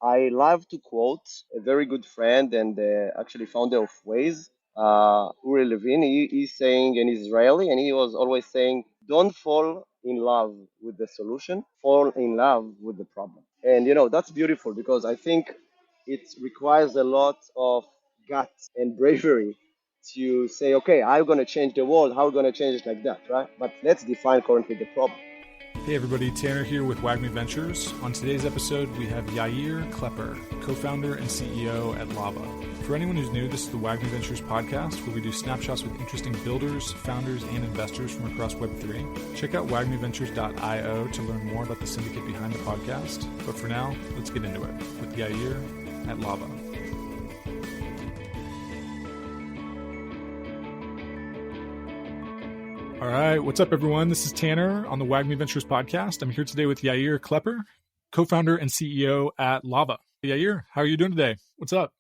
I love to quote a very good friend and actually founder of Waze, Uri Levin. He's saying, and he's Israeli, and he was always saying, don't fall in love with the solution, fall in love with the problem. And that's beautiful because I think it requires a lot of guts and bravery to say, okay, I'm going to change the world. How are we going to change it like that, right? But let's define currently the problem. Hey everybody, Tanner here with WAGMI Ventures. On today's episode, we have Yair Cleper, co-founder and CEO at Lava. For anyone who's new, this is the WAGMI Ventures podcast where we do snapshots with interesting builders, founders, and investors from across Web3. Check out wagmiventures.io to learn more about the syndicate behind the podcast. But for now, let's get into it with Yair at Lava. All right, what's up, everyone? This is Tanner on the WAGMI Ventures podcast. I'm here today with Yair Cleper, co-founder and CEO at Lava. Yair, how are you doing today? What's up?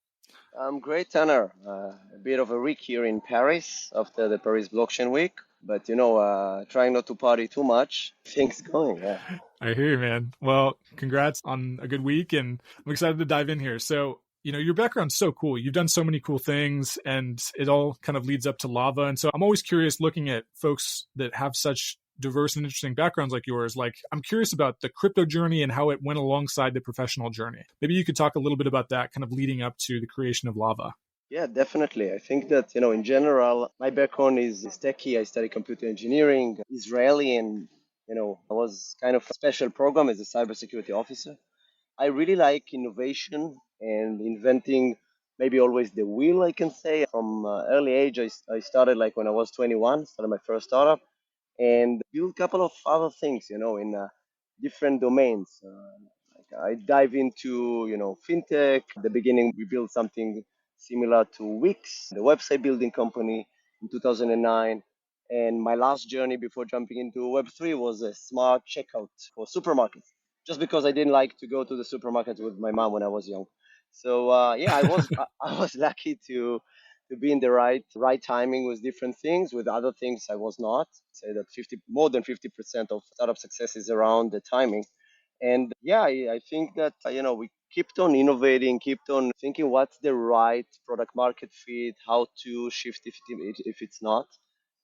I'm great, Tanner. A bit of a week here in Paris after the Paris Blockchain Week, but trying not to party too much. Things going, yeah. I hear you, man. Well, congrats on a good week, and I'm excited to dive in here. So, your background's so cool. You've done so many cool things, and it all kind of leads up to Lava. And so I'm always curious looking at folks that have such diverse and interesting backgrounds like yours. Like, I'm curious about the crypto journey and how it went alongside the professional journey. Maybe you could talk a little bit about that kind of leading up to the creation of Lava. Yeah, definitely. I think that, in general, my background is techie. I studied computer engineering, Israeli, and, I was kind of a special program as a cybersecurity officer. I really like innovation and inventing maybe always the wheel, I can say. From early age, I started like when I was 21, started my first startup and built a couple of other things, in different domains. Like I dive into, fintech. At the beginning, we built something similar to Wix, the website building company in 2009. And my last journey before jumping into Web3 was a smart checkout for supermarkets just because I didn't like to go to the supermarket with my mom when I was young. So I was lucky to be in the right timing with different things. With other things, I was not. Say that more than 50% of startup success is around the timing. And yeah, I think that we kept on innovating, kept on thinking what's the right product market fit, how to shift if it's not.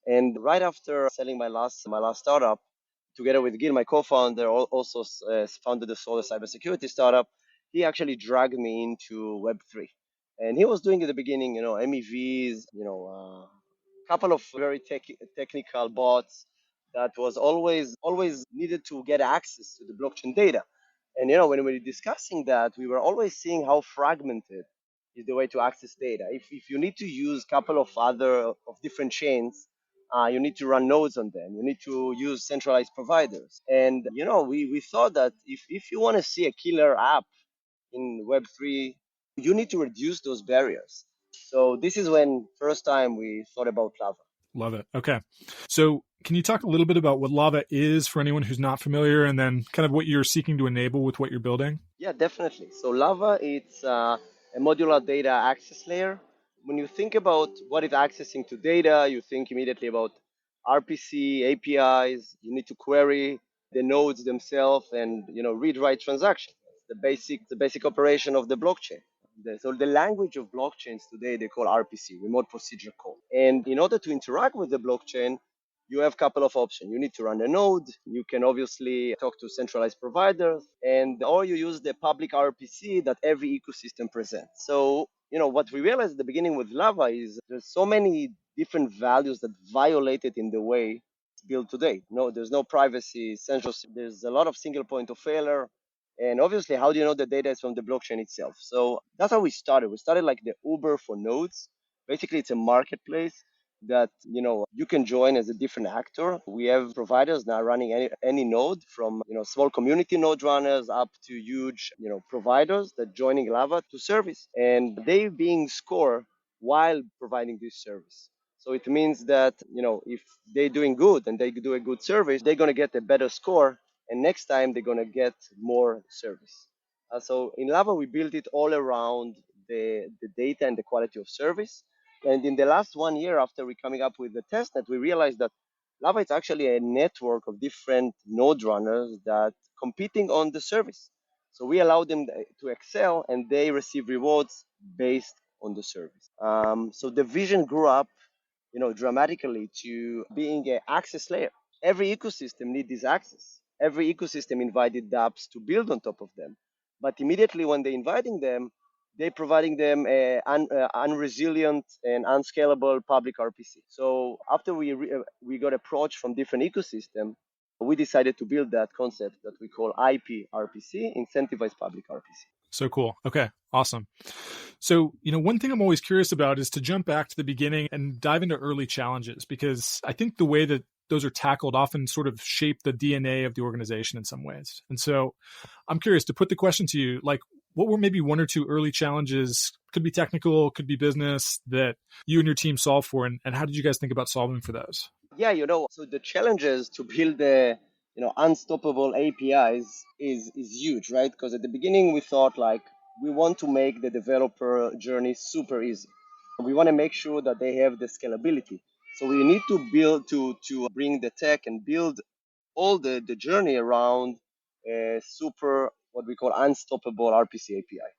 And right after selling my last startup, together with Gil, my co-founder, also founded a solo cybersecurity startup. He actually dragged me into Web3, and he was doing at the beginning, MEVs, couple of very technical bots that was always needed to get access to the blockchain data. And when we were discussing that, we were always seeing how fragmented is the way to access data. If you need to use a couple of other of different chains, you need to run nodes on them. You need to use centralized providers. And we thought that if you want to see a killer app in Web3, you need to reduce those barriers. So this is when first time we thought about Lava. Love it. Okay. So can you talk a little bit about what Lava is for anyone who's not familiar, and then kind of what you're seeking to enable with what you're building? Yeah, definitely. So Lava, it's a modular data access layer. When you think about what is accessing to data, you think immediately about RPC, APIs. You need to query the nodes themselves and read-write transactions. The basic operation of the blockchain. So the language of blockchains today they call RPC, remote procedure call. And in order to interact with the blockchain, you have a couple of options. You need to run a node. You can obviously talk to centralized providers, or you use the public RPC that every ecosystem presents. So, what we realized at the beginning with Lava is there's so many different values that violate it in the way it's built today. No, there's no privacy, censorship. There's a lot of single point of failure. And obviously, how do you know the data is from the blockchain itself? So that's how we started. We started like the Uber for nodes. Basically, it's a marketplace that you can join as a different actor. We have providers now running any node from small community node runners up to huge providers that joining Lava to service, and they being score while providing this service. So it means that if they're doing good and they do a good service, they're going to get a better score, and next time they're going to get more service. So in Lava we built it all around the data and the quality of service. And in the last 1 year, after we coming up with the testnet, we realized that Lava is actually a network of different node runners that competing on the service. So we allow them to excel, and they receive rewards based on the service. So the vision grew up, dramatically to being an access layer. Every ecosystem needs this access. Every ecosystem invited dApps to build on top of them. But immediately when they're inviting them, they're providing them a unresilient and unscalable public RPC. So after we got approached from different ecosystems, we decided to build that concept that we call IP RPC, incentivized public RPC. So cool. Okay, awesome. So, one thing I'm always curious about is to jump back to the beginning and dive into early challenges, because I think the way that those are tackled often sort of shape the DNA of the organization in some ways. And so I'm curious to put the question to you, like, what were maybe one or two early challenges, could be technical, could be business, that you and your team solved for, and how did you guys think about solving for those? Yeah, so the challenges to build the unstoppable APIs is huge, right? Because at the beginning we thought like we want to make the developer journey super easy. We want to make sure that they have the scalability. So we need to build to bring the tech and build all the journey around a super what we call unstoppable RPC API.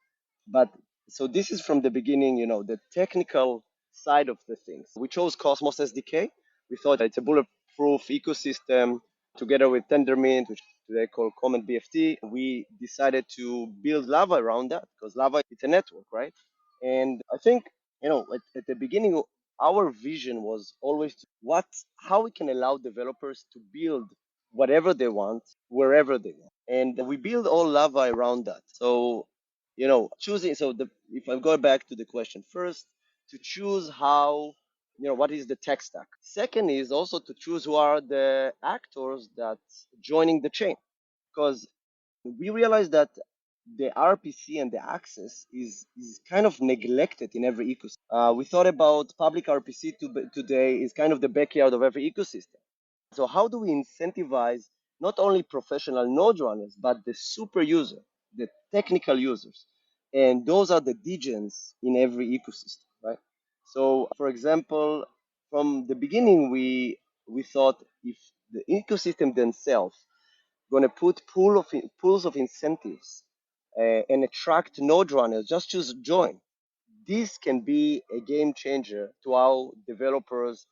But so this is from the beginning, the technical side of the things. We chose Cosmos SDK. We thought it's a bulletproof ecosystem together with Tendermint, which today called Common BFT. We decided to build Lava around that because Lava it's a network, right? And I think, at the beginning, our vision was always how we can allow developers to build whatever they want, wherever they want. And we build all Lava around that. So choosing. So if I go back to the question first, to choose how, what is the tech stack. Second is also to choose who are the actors that joining the chain, because we realize that the RPC and the access is kind of neglected in every ecosystem. We thought about public RPC today is kind of the backyard of every ecosystem. So how do we incentivize not only professional node runners, but the super user, the technical users? And those are the degens in every ecosystem, right? So for example, from the beginning, we thought if the ecosystem themselves going to put pools of incentives and attract node runners, just choose join. This can be a game changer to how developers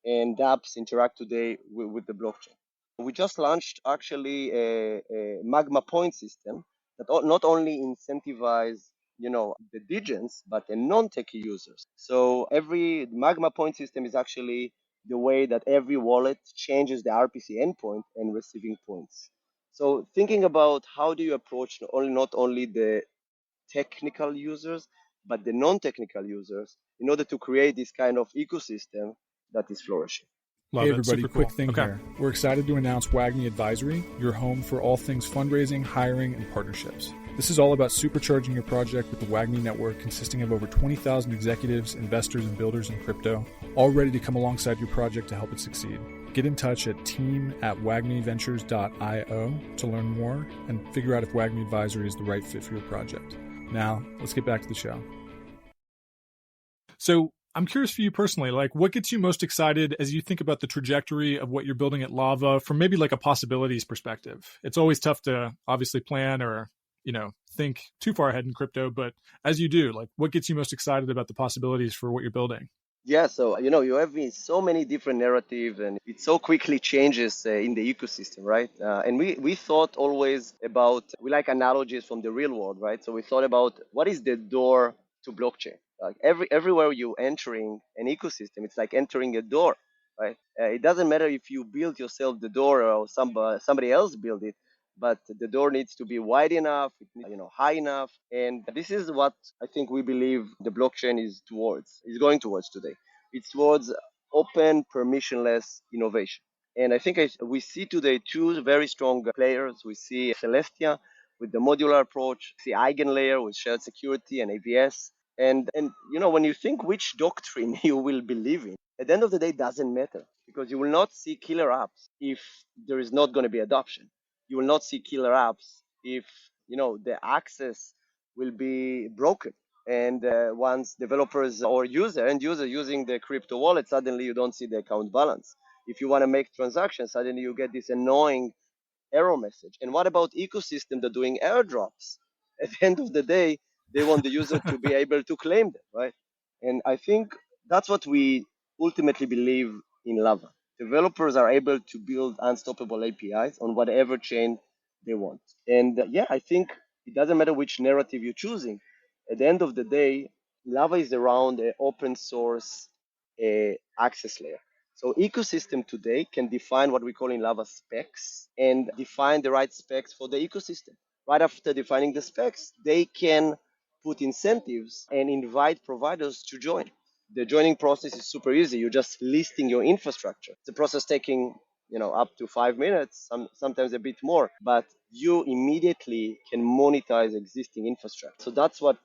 and apps interact today with the blockchain. We just launched actually a Magma point system that not only incentivize the degens but the non-techie users. So every Magma point system is actually the way that every wallet changes the RPC endpoint and receiving points. So thinking about how do you approach not only the technical users, but the non-technical users in order to create this kind of ecosystem that is flourishing. Love Hey it. everybody, Super quick cool. thing Okay. here. We're excited to announce WAGMI Advisory, your home for all things fundraising, hiring, and partnerships. This is all about supercharging your project with the WAGMI network consisting of over 20,000 executives, investors, and builders in crypto, all ready to come alongside your project to help it succeed. Get in touch at team@wagmiventures.io to learn more and figure out if WAGMI Advisory is the right fit for your project. Now, let's get back to the show. So I'm curious for you personally, like, what gets you most excited as you think about the trajectory of what you're building at Lava from maybe like a possibilities perspective? It's always tough to obviously plan or, think too far ahead in crypto, but as you do, like, what gets you most excited about the possibilities for what you're building? Yeah, so you have so many different narratives, and it so quickly changes in the ecosystem, right? And we thought always about we like analogies from the real world, right? So we thought about what is the door to blockchain. Like everywhere you entering an ecosystem, it's like entering a door, right? It doesn't matter if you build yourself the door or somebody else build it, but the door needs to be wide enough, high enough, and this is what I think we believe the blockchain is going towards today. It's towards open, permissionless innovation. And I think we see today two very strong players. We see Celestia with the modular approach, we see Eigenlayer with shared security and AVS. And when you think which doctrine you will believe in, at the end of the day, it doesn't matter because you will not see killer apps if there is not going to be adoption. You will not see killer apps if the access will be broken. And once developers or end user using the crypto wallet, suddenly you don't see the account balance. If you want to make transactions, suddenly you get this annoying error message. And what about ecosystem that doing airdrops? At the end of the day, they want the user to be able to claim them, right? And I think that's what we ultimately believe in Lava. Developers are able to build unstoppable APIs on whatever chain they want. And yeah, I think it doesn't matter which narrative you're choosing. At the end of the day, Lava is around an open source access layer. So ecosystem today can define what we call in Lava specs and define the right specs for the ecosystem. Right after defining the specs, they can put incentives and invite providers to join. The joining process is super easy. You're just listing your infrastructure. The process taking up to 5 minutes, sometimes a bit more, but you immediately can monetize existing infrastructure. So that's what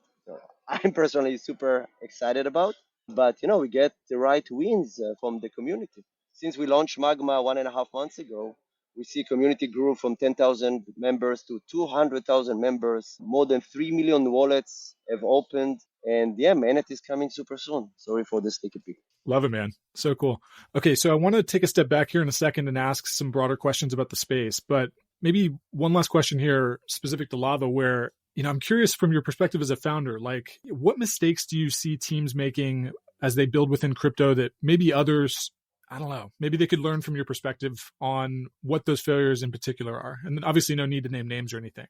I'm personally super excited about. But we get the right wins from the community. Since we launched Magma 1.5 months ago, we see community grew from 10,000 members to 200,000 members. More than 3 million wallets have opened. And yeah, Mainnet is coming super soon. Sorry for the sticky pic. Love it, man. So cool. Okay, so I want to take a step back here in a second and ask some broader questions about the space. But maybe one last question here specific to Lava where, I'm curious from your perspective as a founder, like what mistakes do you see teams making as they build within crypto that maybe others, I don't know, maybe they could learn from your perspective on what those failures in particular are? And then obviously no need to name names or anything.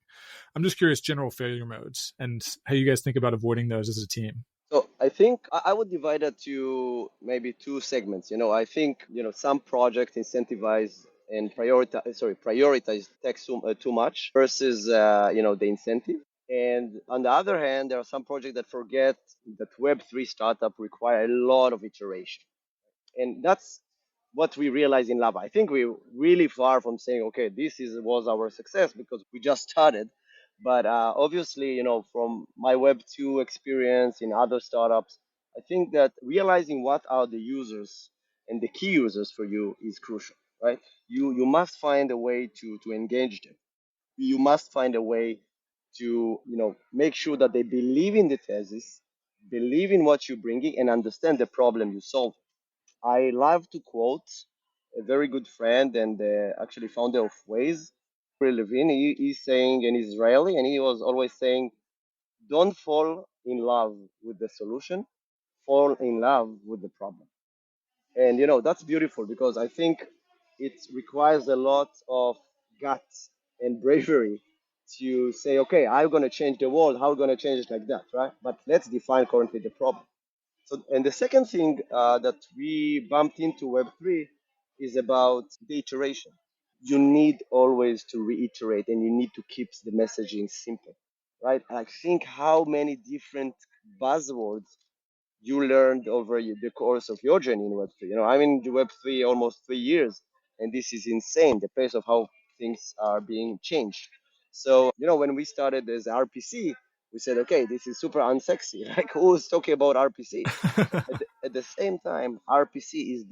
I'm just curious, general failure modes and how you guys think about avoiding those as a team. So I think I would divide it to maybe two segments. I think, some projects incentivize and prioritize tech too much versus, the incentive. And on the other hand, there are some projects that forget that Web3 startup require a lot of iteration. And that's what we realize in Lava. I think we're really far from saying, okay, was our success because we just started. But obviously, from my Web2 experience in other startups, I think that realizing what are the users and the key users for you is crucial, right? You must find a way to engage them. You must find a way to make sure that they believe in the thesis, believe in what you're bringing, and understand the problem you solve. I love to quote a very good friend and actually founder of Waze, Levin. He's saying, and he's Israeli, and he was always saying, "Don't fall in love with the solution, fall in love with the problem." And that's beautiful because I think it requires a lot of guts and bravery to say, okay, I'm going to change the world. How are we going to change it like that, right? But let's define currently the problem. So, and the second thing that we bumped into Web3 is about the iteration. You need always to reiterate and you need to keep the messaging simple, right? I think how many different buzzwords you learned over the course of your journey in Web3. I'm in Web3 almost 3 years, and this is insane, the pace of how things are being changed. So, when we started as RPC, we said, okay, this is super unsexy. Like, who's talking about RPC? At the same time, RPC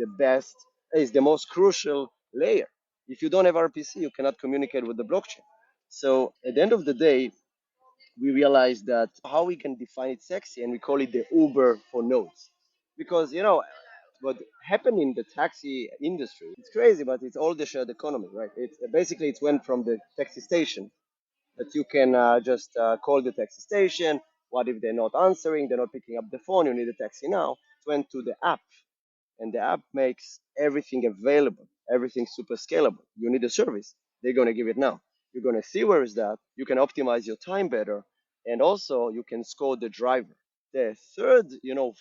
is the most crucial layer. If you don't have RPC, you cannot communicate with the blockchain. So, at the end of the day, we realized that how we can define it sexy, and we call it the Uber for nodes. Because, what happened in the taxi industry, it's crazy, but it's all the shared economy, right? It went from the taxi station that you can just call the taxi station. What if they're not answering? They're not picking up the phone. You need a taxi now. It went to the app, and the app makes everything available, everything super scalable. You need a service, they're going to give it now. You're going to see where is that. You can optimize your time better, and also you can score the driver. The third,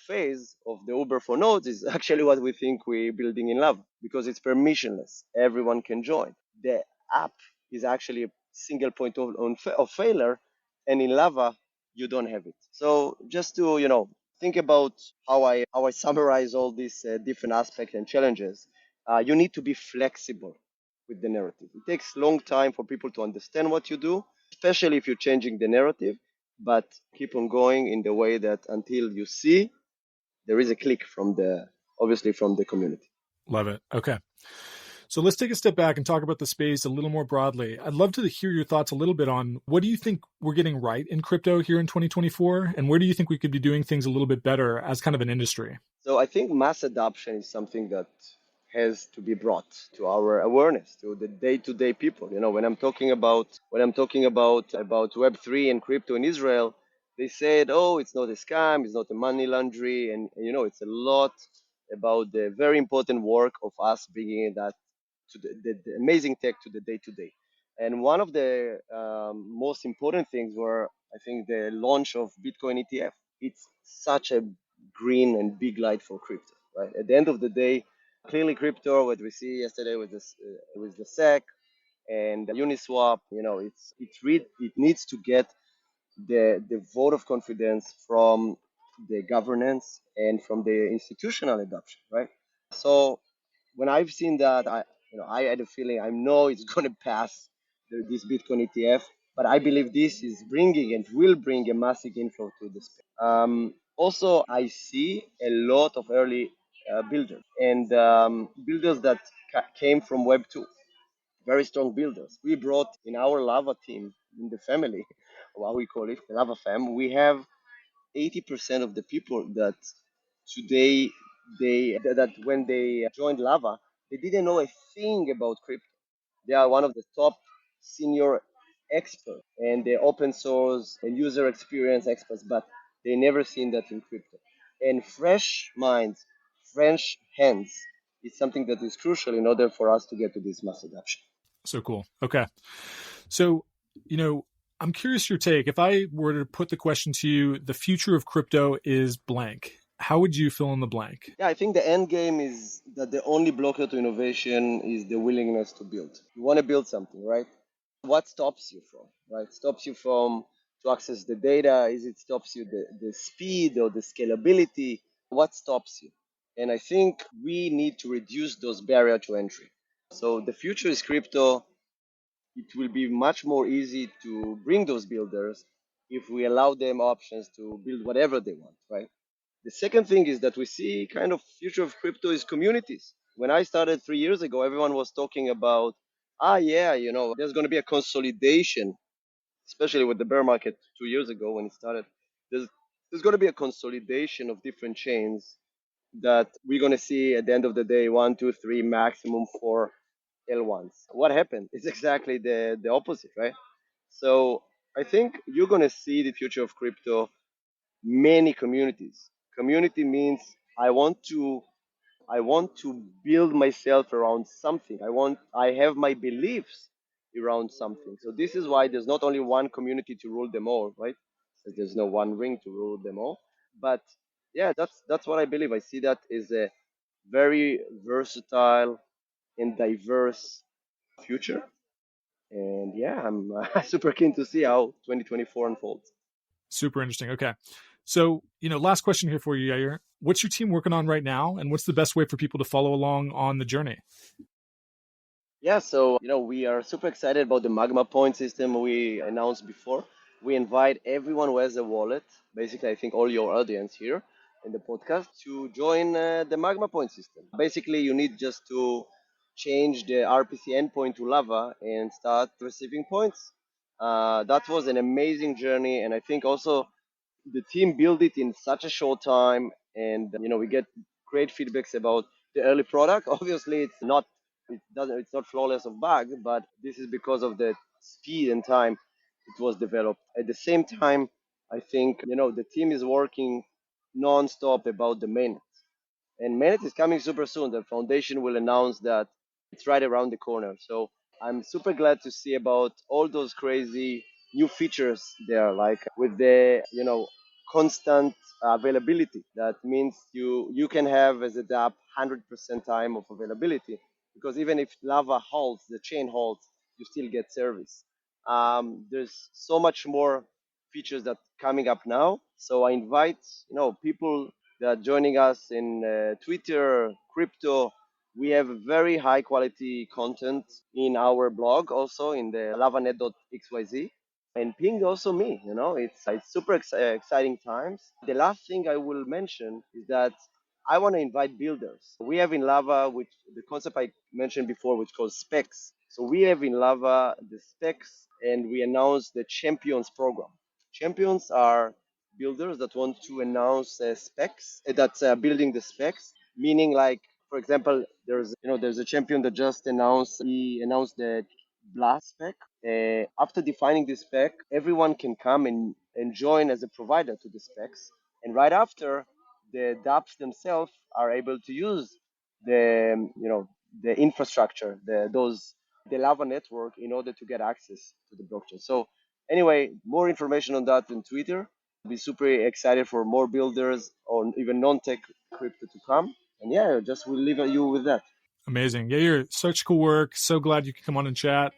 phase of the Uber for nodes is actually what we think we're building in Lava because it's permissionless. Everyone can join. The app is actually a single point of failure, and in Lava you don't have it. So just to think about how I summarize all these different aspects and challenges. You need to be flexible with the narrative. It takes a long time for people to understand what you do, especially if you're changing the narrative, but keep on going in the way that until you see there is a click obviously from the community. Love it. Okay. So let's take a step back and talk about the space a little more broadly. I'd love to hear your thoughts a little bit on what do you think we're getting right in crypto here in 2024? And where do you think we could be doing things a little bit better as kind of an industry? So I think mass adoption is something that has to be brought to our awareness, to the day-to-day people. When I'm talking about Web3 and crypto in Israel, they said, "Oh, it's not a scam, it's not a money laundry," and it's a lot about the very important work of us bringing that to the amazing tech to the day-to-day. And one of the most important things were, I think, the launch of Bitcoin ETF. It's such a green and big light for crypto, right? At the end of the day, clearly crypto, what we see yesterday with the SEC and Uniswap, it needs to get the vote of confidence from the governance and from the institutional adoption, right? So when I've seen that, I had a feeling I know it's going to pass this Bitcoin ETF, but I believe this is bringing and will bring a massive inflow to the space. Also, I see a lot of early builders and builders that came from Web 2, very strong builders. We brought in our Lava team in the family, what we call it, the Lava fam. We have 80% of the people that today that when they joined Lava, they didn't know a thing about crypto. They are one of the top senior experts and the open source and user experience experts, but they never seen that in crypto. And fresh minds, fresh hands is something that is crucial in order for us to get to this mass adoption. So cool. Okay. So, I'm curious your take. If I were to put the question to you, the future of crypto is blank. How would you fill in the blank? Yeah, I think the end game is that the only blocker to innovation is the willingness to build. You want to build something, right? What stops you from, right? Stops you from to access the data? Is it stops you the speed or the scalability? What stops you? And I think we need to reduce those barrier to entry. So the future is crypto. It will be much more easy to bring those builders if we allow them options to build whatever they want, right? The second thing is that we see kind of future of crypto is communities. When I started 3 years ago, everyone was talking about, yeah, there's going to be a consolidation, especially with the bear market 2 years ago when it started. There's, there's going to be a consolidation of different chains that we're going to see at the end of the day, one, two, three, maximum four L1s. What happened? It's exactly the opposite, right? So I think you're going to see the future of crypto many communities. Community means I want to build myself around something. I have my beliefs around something. So this is why there's not only one community to rule them all, right? So there's no one ring to rule them all. But yeah, that's what I believe. I see that as a very versatile and diverse future. And yeah, I'm super keen to see how 2024 unfolds. Super interesting. Okay. So, last question here for you, Yair. What's your team working on right now? And what's the best way for people to follow along on the journey? Yeah, so we are super excited about the Magma point system we announced before. We invite everyone who has a wallet, basically I think all your audience here in the podcast, to join the Magma point system. Basically, you need just to change the RPC endpoint to Lava and start receiving points. That was an amazing journey, and I think also the team built it in such a short time, and we get great feedbacks about the early product. Obviously, it's not flawless of bug, but this is because of the speed and time it was developed. At the same time, I think the team is working non-stop about the mainnet, and mainnet is coming super soon. The foundation will announce that it's right around the corner. So I'm super glad to see about all those crazy new features there, like with the constant availability. That means you can have as a DApp 100% time of availability, because even if Lava halts, the chain halts, you still get service. There's so much more features that coming up now. So I invite people that are joining us in Twitter, crypto. We have very high quality content in our blog, also in the lavanet.xyz. And ping also me, it's super exciting times. The last thing I will mention is that I want to invite builders. We have in Lava, which the concept I mentioned before, which called specs. So we have in Lava the specs, and we announced the champions program. Champions are builders that want to announce specs, that's building the specs, meaning like For example, there's a champion that just announced the blast spec. After defining this spec, everyone can come and join as a provider to the specs. And right after, the dApps themselves are able to use the infrastructure, the Lava network in order to get access to the blockchain. So anyway, more information on that on Twitter. I'll be super excited for more builders or even non-tech crypto to come. And yeah, just we'll leave you with that. Amazing. Yeah, you're such cool work. So glad you could come on and chat.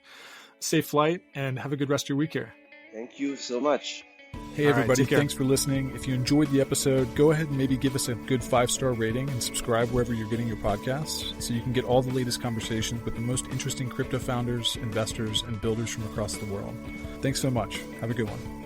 Safe flight and have a good rest of your week here. Thank you so much. Hey, everybody. Thanks for listening. If you enjoyed the episode, go ahead and maybe give us a good 5-star rating and subscribe wherever you're getting your podcasts so you can get all the latest conversations with the most interesting crypto founders, investors, and builders from across the world. Thanks so much. Have a good one.